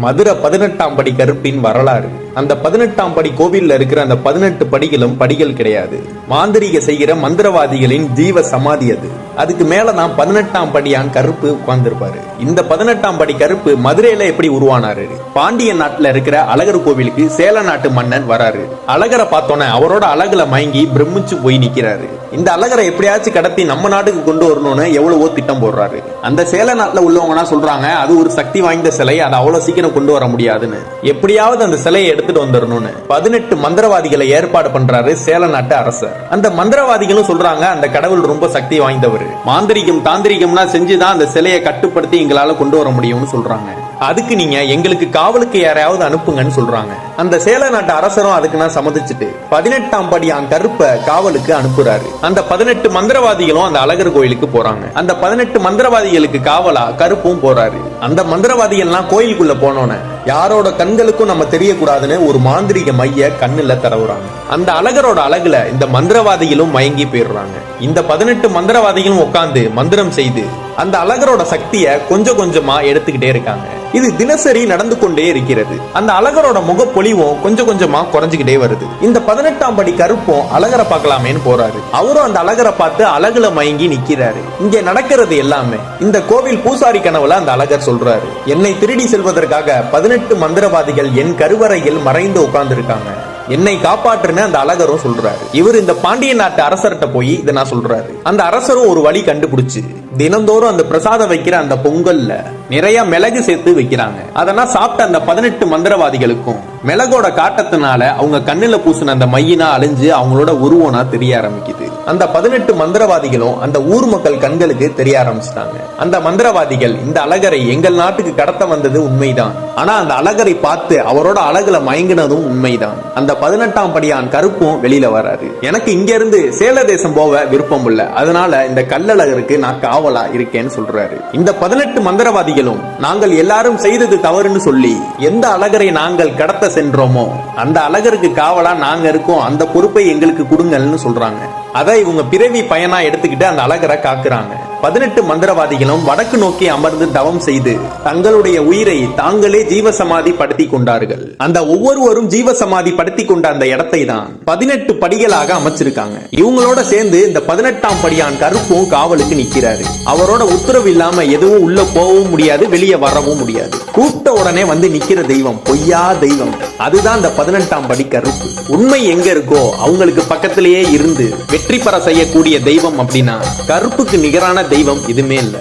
மதுரை 18ஆம் படி கருப்பின் வரலாறு. அந்த 18ஆம் படி கோவில்ல இருக்கிற அந்த 18 படிகளும் படிகள் கிடையாது. மாந்திரிக செய்கிற மந்திரவாதிகளின் ஜீவ சமாதி அது. அதுக்கு மேலதான் 18ஆம் படியான் கருப்பு உட்கார்ந்துருப்பாரு. இந்த 18ஆம் படி கருப்பு மதுரையில எப்படி உருவானாரு? பாண்டிய நாட்டுல இருக்கிற அழகர் கோவிலுக்கு சேல நாட்டு மன்னன் வராரு. அழகரை பார்த்தோன்னே அவரோட அழகுல மயங்கி பிரமிச்சு போய் நிக்கிறாரு. இந்த அழகரை எப்படியாச்சும் கடத்தி நம்ம நாட்டுக்கு கொண்டு வரணும்னு எவ்வளவோ திட்டம் போடுறாரு. அந்த சேல நாட்டுல உள்ளவங்கன்னா சொல்றாங்க அது ஒரு சக்தி வாய்ந்த சிலை, அதை அவ்வளவு சீக்கிரம் கொண்டு வர முடியாதுன்னு. எப்படியாவது அந்த சிலையை எடுத்துட்டு வந்துடணும்னு 18 மந்திரவாதிகளை ஏற்பாடு பண்றாரு சேல நாட்டு அரசர். அந்த மந்திரவாதிகளும் சொல்றாங்க அந்த கடவுள் ரொம்ப சக்தி வாய்ந்தவர், மாந்திரிகம் தாந்திரிகம்னா செஞ்சுதான் அந்த சிலையை கட்டுப்படுத்தி எங்களால கொண்டு வர முடியும்னு சொல்றாங்க. அதுக்கு நீங்க எங்களுக்கு காவலுக்கு யாரையாவது அனுப்புங்கன்னு சொல்றாங்க. அந்த சேல நாட்டு அரசரும் அதுக்கு நான் சம்மதிச்சுட்டு 18ஆம் படியான் கருப்பை காவலுக்கு அனுப்புறாரு. அந்த 18 மந்திரவாதிகளும் அந்த அழகர் கோயிலுக்கு போறாங்க. அந்த 18 மந்திரவாதிகளுக்கு காவலா கருப்பும் போறாரு. அந்த மந்திரவாதிகள்லாம் கோயிலுக்குள்ள போனோன்னு யாரோட கண்களுக்கும் நம்ம தெரியக்கூடாதுன்னு ஒரு மாந்திரிக மைய கண்ணுல தரவுறாங்க. அந்த அழகரோட அழகுல இந்த மந்திரவாதிகளும் மயங்கி போயிடுறாங்க. இந்த 18 மந்திரவாதிகளும் உட்கார்ந்து மந்திரம் செய்து அந்த அழகரோட சக்தியை கொஞ்சம் கொஞ்சமா எடுத்துக்கிட்டே இருக்காங்க. இது தினசரி நடந்து கொண்டே இருக்கிறது. அந்த அழகரோட முகப்பொலிவும் கொஞ்சம் கொஞ்சமா குறைஞ்சுக்கிட்டே வருது. இந்த 18ஆம் படி கருப்பும் அழகரை பார்க்கலாமேன்னு போறாரு. அவரும் அந்த அழகரை பார்த்து அழகுல மயங்கி நிக்கிறாரு. இங்க நடக்கிறது எல்லாமே இந்த கோவில் பூசாரி கனவுல அந்த அழகர் சொல்றாரு, என்னை திருடி செல்வதற்காக 18 மந்திரவாதிகள் என் கருவறையில் மறைந்து உட்கார்ந்து இருக்காங்க, என்னை காப்பாற்றுன்னு அந்த அழகரும் சொல்றாரு. இவர் இந்த பாண்டிய நாட்டு அரசர்கிட்ட போய் இதை நான் சொல்றாரு. அந்த அரசரும் ஒரு வழி கண்டுபிடிச்சு தினந்தோறும் அந்த பிரசாதம் வைக்கிற அந்த பொங்கல்ல நிறைய மிளகு சேர்த்து வைக்கிறாங்க. அதெல்லாம் சாப்பிட்ட அந்த 18 மந்திரவாதிகளுக்கும் மிளகோட காட்டத்தினால அவங்க கண்ணுல பூசின அந்த மையினா அழிஞ்சு அவங்களோட உருவனா தெரிய ஆரம்பிக்குது. அந்த 18 மந்திரவாதிகளும் அந்த ஊர் மக்கள் கண்களுக்கு தெரிய ஆரம்பிச்சிட்டாங்க. அந்த மந்திரவாதிகள் இந்த அழகரை எங்கள் நாட்டுக்கு கடத்த வந்தது உண்மைதான், ஆனா அந்த அழகரை பார்த்து அவரோட அழகுல மயங்கினதும் உண்மைதான். அந்த 18ஆம் படியான் கருப்பும் வெளியில வராரு. எனக்கு இங்க இருந்து சேல தேசம் போக விருப்பம் இல்ல, அதனால இந்த கல்லழகருக்கு நான் காவலா இருக்கேன்னு சொல்றாரு. இந்த 18 மந்திரவாதிகளும் நாங்கள் எல்லாரும் செய்தது தவறுன்னு சொல்லி எந்த அழகரை நாங்கள் கடத்த சென்றோமோ அந்த அழகருக்கு காவலா நாங்க இருக்கோம், அந்த பொறுப்பை எங்களுக்கு கொடுங்கன்னு சொல்றாங்க. அதை இவங்க பிறவி பயனா எடுத்துக்கிட்டு அந்த அழகரை காக்குறாங்க. 18 மந்திரவாதிகளும் வடக்கு நோக்கி அமர்ந்து தவம் செய்து தங்களுடைய உயிரை தாங்களே ஜீவசமாதி படுத்தி கொண்டார்கள். அந்த ஒவ்வொருவரும் ஜீவசமாதி படுத்தி கொண்ட அந்த இடத்தை தான் 18 படிகளாக அமைச்சிருக்காங்க. இவங்களோட சேர்ந்து இந்த 18ஆம் படியான் கருப்பும் காவலுக்கு நிக்கிறாரு. அவரோட உத்தரவு இல்லாம எதுவும் உள்ள போகவும் முடியாது, வெளியே வரவும் முடியாது. கூப்பிட்ட உடனே வந்து நிக்கிற தெய்வம் பொய்யா தெய்வம், அதுதான் இந்த 18ஆம் படி கருப்பு. உண்மை எங்க இருக்கோ அவங்களுக்கு பக்கத்திலேயே இருந்து வெற்றி பெற செய்யக்கூடிய தெய்வம் அப்படின்னா கருப்புக்கு நிகரான தெய்வம் இதுமே இல்ல.